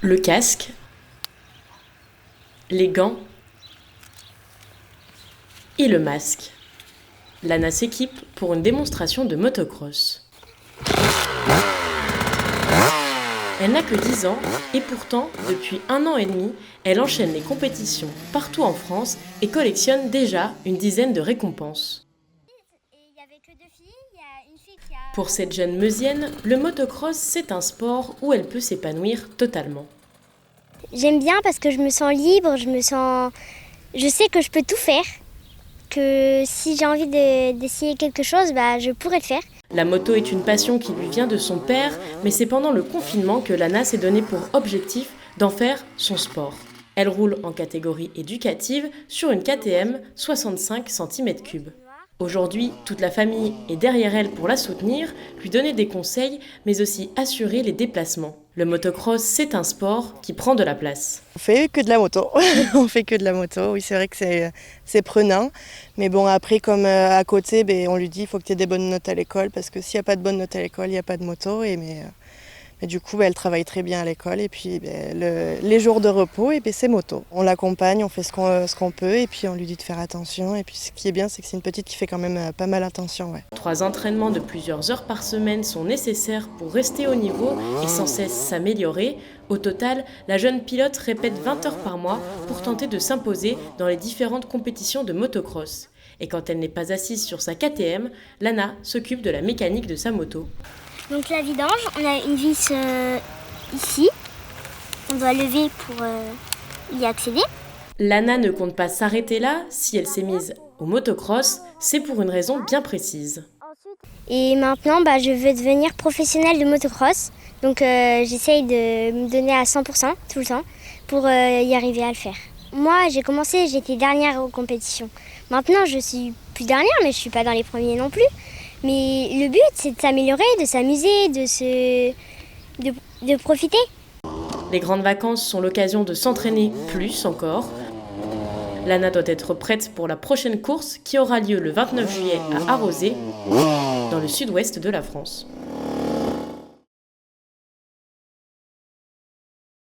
Le casque, les gants et le masque. Lana s'équipe pour une démonstration de motocross. Elle n'a que 10 ans et pourtant, depuis 1 an et demi, elle enchaîne les compétitions partout en France et collectionne déjà une dizaine de récompenses. Pour cette jeune Meusienne, le motocross, c'est un sport où elle peut s'épanouir totalement. J'aime bien parce que je me sens libre, je sais que je peux tout faire, que si j'ai envie d'essayer quelque chose, je pourrais le faire. La moto est une passion qui lui vient de son père, mais c'est pendant le confinement que Lana s'est donné pour objectif d'en faire son sport. Elle roule en catégorie éducative sur une KTM 65 cm3. Aujourd'hui, toute la famille est derrière elle pour la soutenir, lui donner des conseils, mais aussi assurer les déplacements. Le motocross, c'est un sport qui prend de la place. On fait que de la moto. On fait que de la moto. Oui, c'est vrai que c'est prenant. Mais bon, après, comme à côté, on lui dit il faut que tu aies des bonnes notes à l'école, parce que s'il n'y a pas de bonnes notes à l'école, il n'y a pas de moto. Mais du coup, elle travaille très bien à l'école. Et puis, les jours de repos, c'est moto. On l'accompagne, on fait ce qu'on peut. Et puis, on lui dit de faire attention. Et puis, ce qui est bien, c'est que c'est une petite qui fait quand même pas mal attention. Ouais. 3 entraînements de plusieurs heures par semaine sont nécessaires pour rester au niveau et sans cesse s'améliorer. Au total, la jeune pilote répète 20 heures par mois pour tenter de s'imposer dans les différentes compétitions de motocross. Et quand elle n'est pas assise sur sa KTM, Lana s'occupe de la mécanique de sa moto. Donc la vidange, on a une vis ici, on doit lever pour y accéder. Lana ne compte pas s'arrêter là. Si elle s'est mise au motocross, c'est pour une raison bien précise. Et maintenant, je veux devenir professionnelle de motocross. Donc j'essaye de me donner à 100% tout le temps pour y arriver à le faire. Moi, j'ai commencé, j'étais dernière aux compétitions. Maintenant, je suis plus dernière, mais je suis pas dans les premiers non plus. Mais le but, c'est de s'améliorer, de s'amuser, de profiter. Les grandes vacances sont l'occasion de s'entraîner plus encore. Lana doit être prête pour la prochaine course qui aura lieu le 29 juillet à Arrosé, dans le sud-ouest de la France.